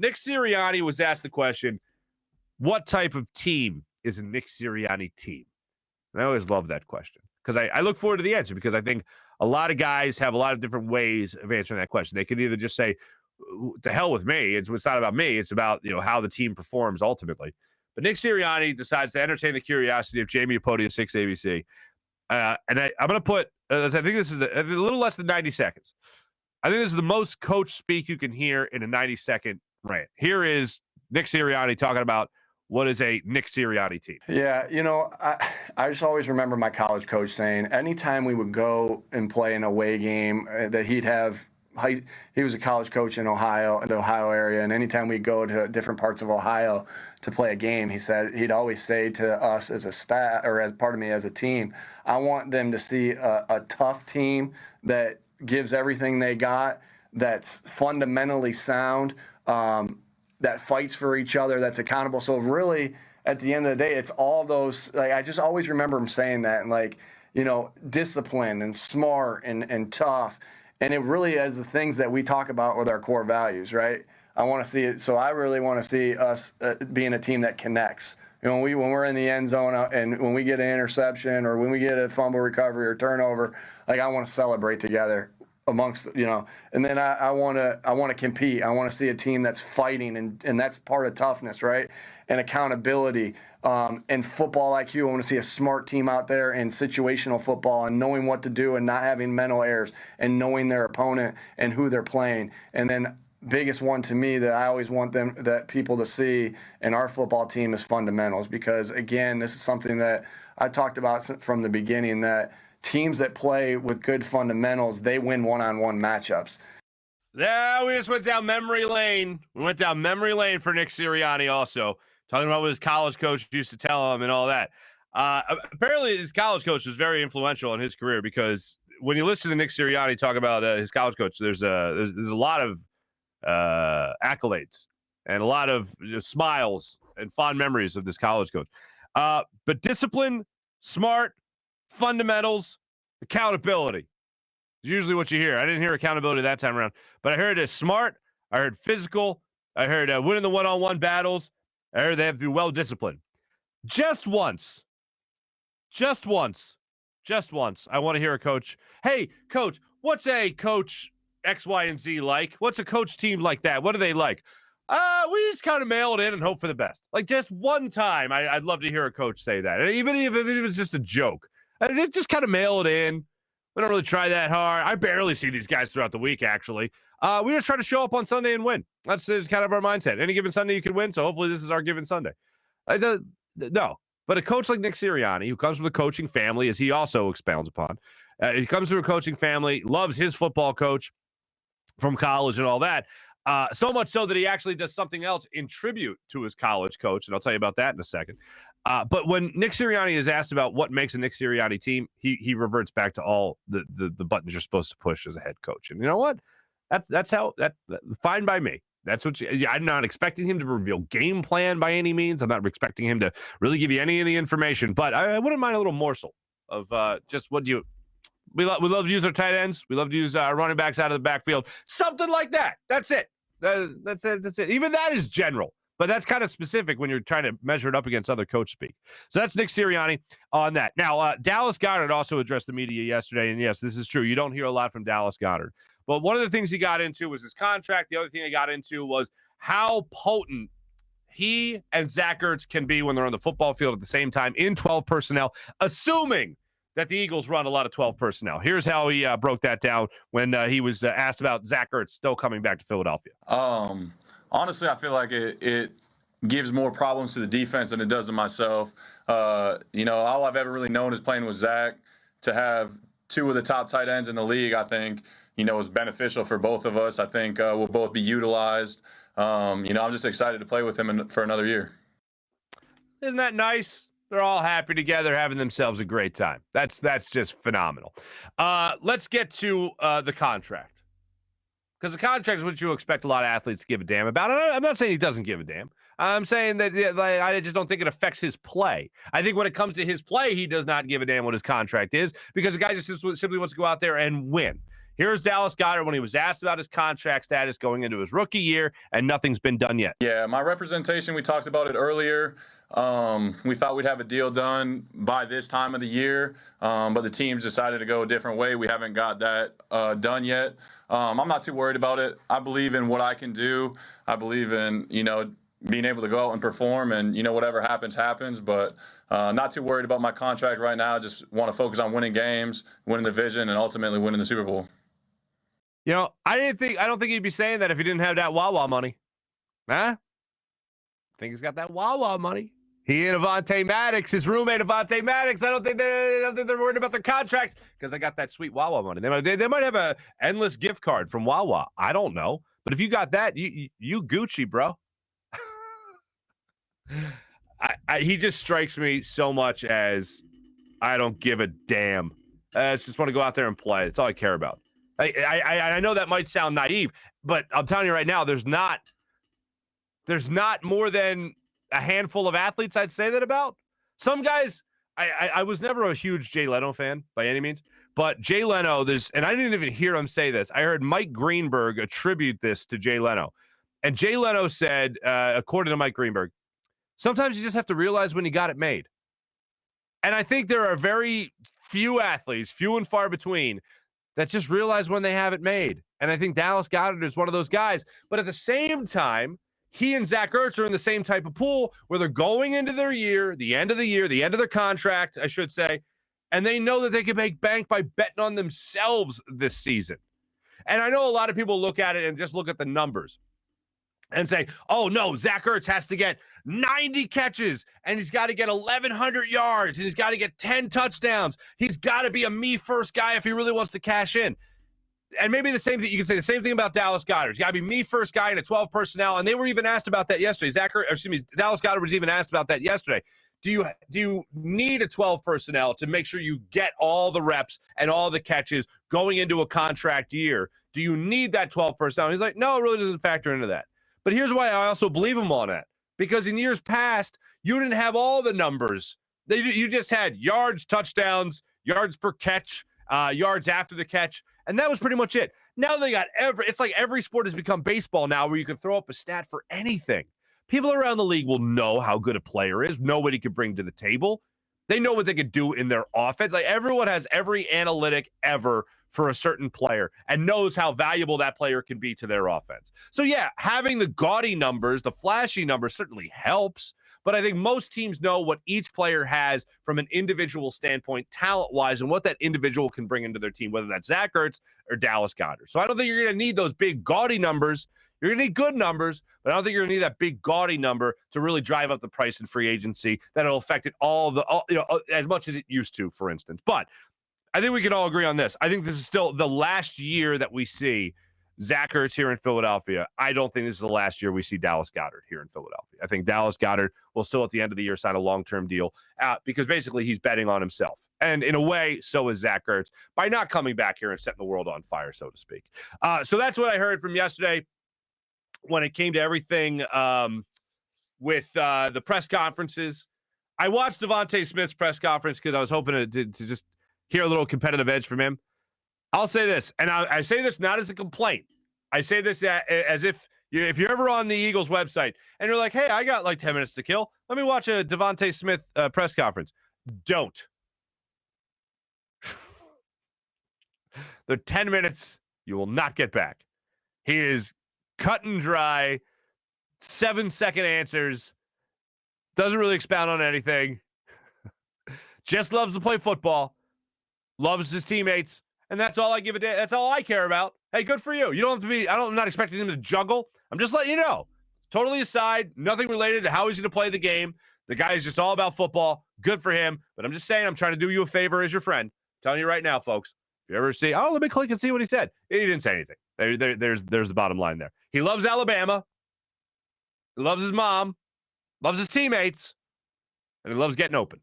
Nick Sirianni was asked the question, what type of team is a Nick Sirianni team? And I always love that question because I look forward to the answer because I think a lot of guys have a lot of different ways of answering that question. They could either just say, to hell with me. It's not about me. It's about, how the team performs ultimately. But Nick Sirianni decides to entertain the curiosity of Jamie Apodia, 6 ABC. And I'm going to put, I think this is a little less than 90 seconds. I think this is the most coach speak you can hear in a 90-second rant. Here is Nick Sirianni talking about what is a Nick Sirianni team. Yeah, I just always remember my college coach saying anytime we would go and play an away game that he'd have, he was a college coach in Ohio, in the Ohio area, and anytime we go to different parts of Ohio to play a game, he said he'd always say to us as a staff, or as part of me as a team, I want them to see a tough team that gives everything they got, that's fundamentally sound, that fights for each other, that's accountable. So really, at the end of the day, it's all those, I just always remember him saying that, and discipline and smart and tough. And it really is the things that we talk about with our core values, right? I want to see it. So I really want to see us being a team that connects. When we're in the end zone and when we get an interception or when we get a fumble recovery or turnover, I want to celebrate together amongst, and then I want to compete. I want to see a team that's fighting, and that's part of toughness, right? And accountability, and football IQ. I want to see a smart team out there in situational football and knowing what to do and not having mental errors and knowing their opponent and who they're playing. And then biggest one to me that I always want people to see in our football team is fundamentals, because again, this is something that I talked about from the beginning, that teams that play with good fundamentals, they win one-on-one matchups. Yeah, we just went down memory lane. We went down memory lane for Nick Sirianni also, talking about what his college coach used to tell him and all that. Apparently, his college coach was very influential in his career, because when you listen to Nick Sirianni talk about his college coach, there's a lot of accolades and a lot of smiles and fond memories of this college coach. But discipline, smart, fundamentals, accountability is usually what you hear. I didn't hear accountability that time around, but I heard it as smart. I heard physical. I heard winning the one-on-one battles. I heard they have to be well-disciplined. Just once, I want to hear a coach. Hey, coach, what's a coach X, Y, and Z like? What's a coach team like that? What are they like? We just kind of mail it in and hope for the best. Just one time, I'd love to hear a coach say that. And even if it was just a joke, just kind of mail it in. We don't really try that hard. I barely see these guys throughout the week, actually. We just try to show up on Sunday and win. That's kind of our mindset. Any given Sunday you can win, so hopefully this is our given Sunday. No. But a coach like Nick Sirianni, who comes from the coaching family, as he also expounds upon, he comes from a coaching family, loves his football coach from college and all that, so much so that he actually does something else in tribute to his college coach, and I'll tell you about that in a second. But when Nick Sirianni is asked about what makes a Nick Sirianni team, he reverts back to all the buttons you're supposed to push as a head coach. And you know what? That's fine by me. That's what I'm not expecting him to reveal game plan by any means. I'm not expecting him to really give you any of the information, but I wouldn't mind a little morsel of just what you. We love to use our tight ends. We love to use our running backs out of the backfield. Something like that. That's it. That's it. Even that is general. But that's kind of specific when you're trying to measure it up against other coach speak. So that's Nick Sirianni on that. Now, Dallas Goedert also addressed the media yesterday, and yes, this is true. You don't hear a lot from Dallas Goedert. But one of the things he got into was his contract. The other thing he got into was how potent he and Zach Ertz can be when they're on the football field at the same time in 12 personnel, assuming that the Eagles run a lot of 12 personnel. Here's how he broke that down when he was asked about Zach Ertz still coming back to Philadelphia. Honestly, I feel like it gives more problems to the defense than it does to myself. All I've ever really known is playing with Zach. To have two of the top tight ends in the league, I think, is beneficial for both of us. I think we'll both be utilized. I'm just excited to play with him for another year. Isn't that nice? They're all happy together, having themselves a great time. That's just phenomenal. Let's get to the contract. Because the contract is what you expect a lot of athletes to give a damn about. I'm not saying he doesn't give a damn. I'm saying that I just don't think it affects his play. I think when it comes to his play, he does not give a damn what his contract is, because the guy just simply wants to go out there and win. Here's Dallas Goedert when he was asked about his contract status going into his rookie year, and nothing's been done yet. Yeah, my representation, we talked about it earlier. We thought we'd have a deal done by this time of the year, but the teams decided to go a different way. We haven't got that done yet. I'm not too worried about it. I believe in what I can do. I believe in, being able to go out and perform, and, whatever happens, happens. But not too worried about my contract right now. Just want to focus on winning games, winning the division, and ultimately winning the Super Bowl. I don't think he'd be saying that if he didn't have that Wawa money. Huh? I think he's got that Wawa money. He and Avonte Maddox, his roommate Avonte Maddox, I don't think they're worried about their contracts because they got that sweet Wawa money. They might have a endless gift card from Wawa. I don't know. But if you got that, you Gucci, bro. He just strikes me so much as I don't give a damn. I just want to go out there and play. That's all I care about. I know that might sound naive, but I'm telling you right now, there's not more than a handful of athletes I'd say that about. Some guys, I was never a huge Jay Leno fan by any means, but Jay Leno, and I didn't even hear him say this. I heard Mike Greenberg attribute this to Jay Leno. And Jay Leno said, according to Mike Greenberg, sometimes you just have to realize when you got it made. And I think there are very few athletes, few and far between, that just realize when they have it made. And I think Dallas Goedert is one of those guys. But at the same time, he and Zach Ertz are in the same type of pool where they're going into their year, the end of their contract, I should say, and they know that they can make bank by betting on themselves this season. And I know a lot of people look at it and just look at the numbers and say, oh, no, Zach Ertz has to get 90 catches, and he's got to get 1,100 yards, and he's got to get 10 touchdowns. He's got to be a me-first guy if he really wants to cash in. And maybe the same thing, you can say the same thing about Dallas Goedert. He's got to be me-first guy in a 12 personnel, and they were even asked about that yesterday. Dallas Goedert was even asked about that yesterday. Do you need a 12 personnel to make sure you get all the reps and all the catches going into a contract year? Do you need that 12 personnel? And he's like, no, it really doesn't factor into that. But here's why I also believe him on that. Because in years past, you didn't have all the numbers. You just had yards, touchdowns, yards per catch, yards after the catch, and that was pretty much it. Now they got it's like every sport has become baseball now where you can throw up a stat for anything. People around the league will know how good a player is, know what he can bring to the table. They know what they could do in their offense. Like everyone has every analytic ever for a certain player and knows how valuable that player can be to their offense. So yeah, having the gaudy numbers, the flashy numbers certainly helps, but I think most teams know what each player has from an individual standpoint, talent-wise, and what that individual can bring into their team, whether that's Zach Ertz or Dallas Goedert. So I don't think you're going to need those big gaudy numbers. You're going to need good numbers, but I don't think you're going to need that big gaudy number to really drive up the price in free agency that'll affect it as much as it used to, for instance. But I think we can all agree on this. I think this is still the last year that we see Zach Ertz here in Philadelphia. I don't think this is the last year we see Dallas Goedert here in Philadelphia. I think Dallas Goedert will still at the end of the year sign a long-term deal because basically he's betting on himself. And in a way, so is Zach Ertz by not coming back here and setting the world on fire, so to speak. So that's what I heard from yesterday when it came to everything with the press conferences. I watched Devontae Smith's press conference because I was hoping to just hear a little competitive edge from him. I'll say this, and I say this not as a complaint. I say this as if you're ever on the Eagles website and you're like, hey, I got like 10 minutes to kill. Let me watch a Devontae Smith press conference. Don't. They're 10 minutes you will not get back. He is cut and dry, 7-second answers, doesn't really expound on anything, just loves to play football, loves his teammates, and that's all I give a damn. That's all I care about. Hey, good for you. You don't have to be, I'm not expecting him to juggle. I'm just letting you know. Totally aside, nothing related to how he's going to play the game. The guy is just all about football. Good for him. But I'm just saying, I'm trying to do you a favor as your friend. I'm telling you right now, folks. If you ever see, let me click and see what he said. He didn't say anything. There's the bottom line there. He loves Alabama. He loves his mom. Loves his teammates. And he loves getting open.